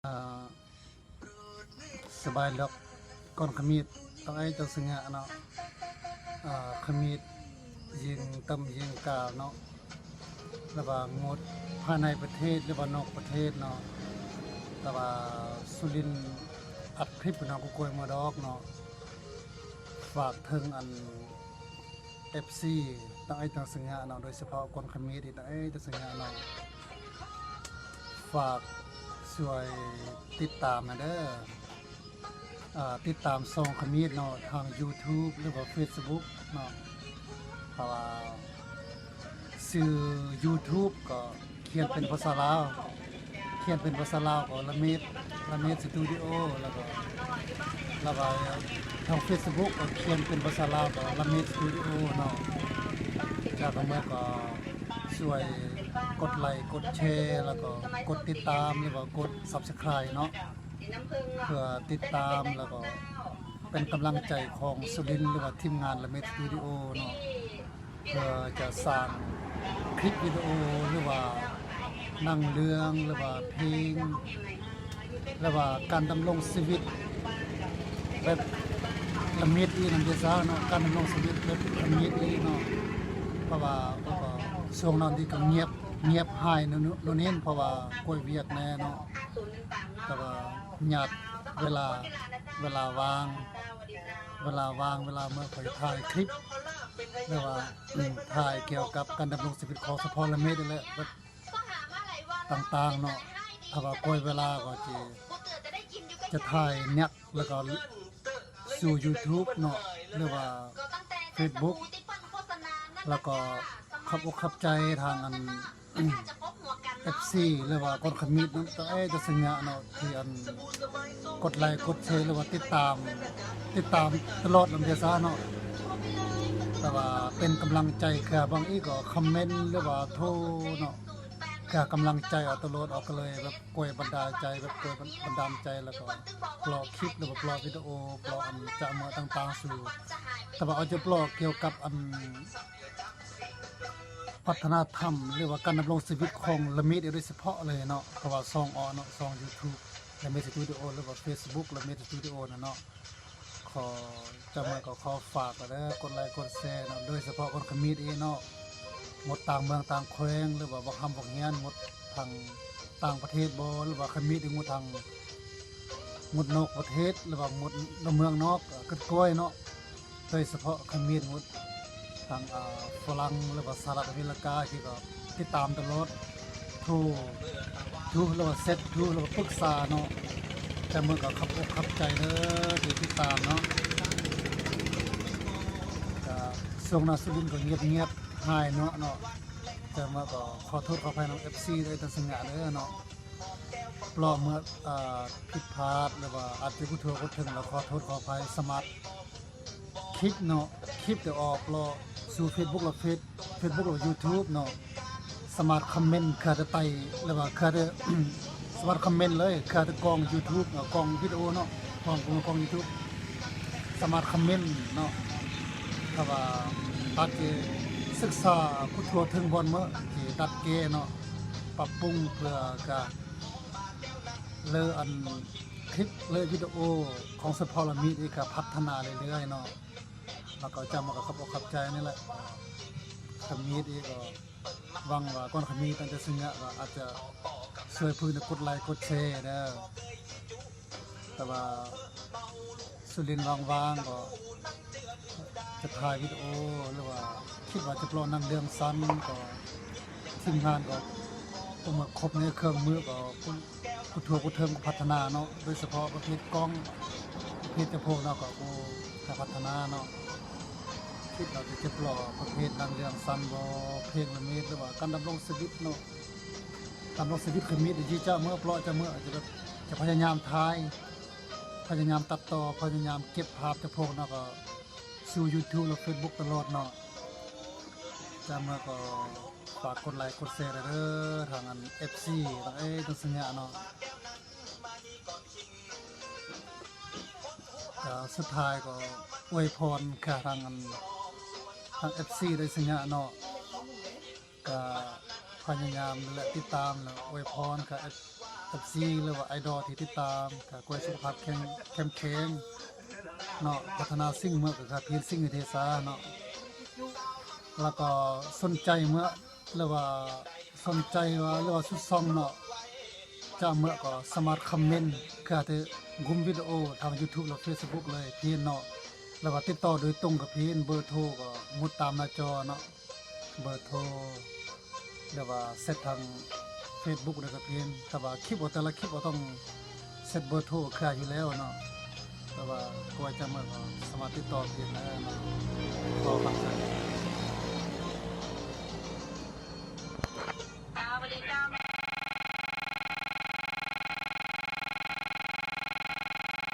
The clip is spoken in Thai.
อ่าสบายล็อกก่อนขมิดต้องไอ้เจ้าสิงห์เนาะขมิดยิงตำยิงกาวเนาะระหว่างงดภายในประเทศหรือว่านอกประเทศเนาะแต่ว่าสุรินทร์อัดคลิปเนาะกูโกยมาดอกเนาะฝากถึงอัน FC ต้องไอ้เจ้าสิงห์เนาะโดยเฉพาะคนขมิดต้องไอ้เจ้าสิงห์เนาะฝากช่วยติดตามนะเด้อติดตามซองขมิดเนาะทาง YouTube หรือว่า Facebook เนาะเพราะว่าชื่อ YouTube ก็เขียนเป็นภาษาลาวก็ละเมิดสตูดิโอแล้วก็ทาง Facebook ก็เขียนเป็นภาษาลาวก็ละเมิดสตูดิโอเนาะจากนั้นก็ช่วยกดไลค์กดแชร์แล้วก็กดติดตามหรือว่ากด Subscribe เนาะเพื่อติดตามแล้วก็เป็นกำลังใจของสุรินทร์หรือว่าทีมงานละเมิดสตูดิโอเนาะเพื่อจะสร้างคลิปวิดีโอหรือว่าหนังเรื่องหรือว่าเพลงหรือว่าการดำรงชีวิตแบบละเมิดอีนั่นจะซะเนาะการดำรงชีวิตแบบละเมิดอีเนาะเพราะว่าช่วงนั้นที่ก็เงียบหายโน่นนี่เพราะว่ากล้วยเวียกแน่เนาะแต่ว่าหยาดเวลาว่างเวลาเมื่อข่อยถ่ายคลิปหรือว่าถ่ายเกี่ยวกับการดำรงชีวิตของสปอร์ละเมดนี่แหละต่างๆเนาะถ้าว่าก้อยเวลาก็จะถ่ายเนี้ยแล้วก็สู่ YouTube เนาะหรือว่า Facebook แล้วก็ขับอกขับใจทางอันFC หรือว่าคนขมิดนั้นต้องจะสัญญาเนาะที่อันกดไลค์กดแชร์หรือว่าติดตามตลอดลำเดียซ่าเนาะแต่ว่าเป็นกำลังใจแค่บางอีก็คอมเมนต์หรือว่าโทรเนาะแค่กำลังใจเอาตลอดออกก็เลยแบบกวยบันดาลใจแบบกวยบันดาลใจแล้วก็ปลอกคลิปหรือว่าปลอกวิดีโอปลอกอันจะมาต่างๆสู่แต่ว่าเอาจะปลอกเกี่ยวกับอันพัฒนาธรรมหรือว่าการดำรงชีวิตของละเมิดโดยเฉพาะเลยเนาะเพราะว่าซองเนาะซอง YouTube ละเมิดสตูดิโอหรือว่า Facebook ละเมิดสตูดิโอเนาะขอจะมาก็ขอฝากก็ได้กดไลค์กดแชร์เนาะโดยเฉพาะคนขมิดเนาะหมดต่างเมืองต่างแขวงหรือว่าบ่คำบ่เฮียนหมดทางต่างประเทศบ่หรือว่าขมิดหมดทางหมดนอกประเทศหรือว่าหมดเมืองนอกก็กล้วยเนาะโดยเฉพาะขมิดหมดทางฝรั่งหรือว่าสหรัฐอเมริกาที่ก็ติดตามตลอดทูแล้วก็เซตทูแล้วก็ปรึกษาเนาะแต่เมื่อก็ขับอกขับใจเด้อที่ติดตามเนาะก็ส่งนาสุรินทร์ก็เงียบหายเนาะแต่เมื่อก็ขอโทษขออภัยน้อง FC ด้วยตั้งสัญญาเด้อเนาะปลอมเมื่อผิดพลาดหรือว่าอาจจะผู้ทั่วผู้ถึงแล้วขอโทษขออภัยสมัครคลิปเนาะคลิปเดี๋ยวออกรอสู่ Facebook หรือ Facebook หรือ YouTube เนาะสมัครคอมเมนต์ค่าจะไต่หรือว่าค่าจะสมัครคอมเมนต์เลยค่าจะกอง YouTube เนาะกองวิดีโอเนาะกอง YouTube สมัครคอมเมนต์เนาะถ้าว่าอาจจะศึกษาผู้ทั่วถึงบนเมื่อที่ดัดเกเนาะปรับปรุงเพื่อการเลออันคลิปเลยวิดีโอของสปอร์ละมิดอีกพัฒนาเรื่อยๆเนาะแล้วก็จำมากับขับอกขับใจนี่แหละขมิดอีกก็หวังว่าก้อนขมิดตั้งแต่ซึ่งก็อาจจะช่วยพื้นกดไลค์กดแชร์เด้อแต่ว่าสุรินทร์ว่างๆก็จะถ่ายวิดีโอหรือว่าคิดว่าจะปล่อยหนังเรื่องสั้นก็ทีมงานก็ต้องมาครบในเครื่องมือก็ผู้ทั่วผู้เทิงพัฒนาเนาะโดยเฉพาะประเภทกล้องประเภทจะโพกเนาะก็จะพัฒนาเนาะคิดเราจะปล่อยประเภทหนังเรื่องสั้นบ่เพลงละเมิดหรือว่าการดำรงชีวิตเนาะดำรงชีวิตคือมีดีเจ้าเมื่อปล่อยจะเมื่อจะพยายามถ่ายพยายามตัดต่อพยายามเก็บภาพจะโพกเนาะก็สู่ YouTube และ Facebook ตลอดเนาะจะเมื่อก็ฝากกดไลค์กดแชร์เด้อทางอัน FC ทางตัวสัญญาเนาะสุดท้ายก็อวยพรแค่ทาง FC ได้สัญญาเนาะก็พยายามและติดตามแล้วอวยพรกับ FC หรือว่าไอดอลที่ติดตามก็กวยสุขภาพเข้มแข็งเนาะพัฒนาสิ่งเมื่อก็เพียรสิ่งวิเทศาเนาะแล้วก็สนใจเมื่อหรือว่าสนใจว่าหรือว่าสุดซ่องเนาะจะเมื่อก็สามารถคอมเมนต์ก็จะกลุ่มวิดีโอทาง YouTube และ Facebook เลยเพียรเนาะแล้วก็ติดต่อโดยตรงกับเพียรเบอร์โทรก็มุดตามหน้าจอเนาะเบอร์โทรหรือว่าเซตทาง Facebook แล้วก็เพียรแต่ว่าคลิปแต่ละคลิปก็ต้องเซตเบอร์โทรคืออยู่แล้วเนาะแต่ว่าก็จะมาก็สามารถติดต่อเพียรได้เนาะขอฝากใจ สวัสดีเจ้าแม่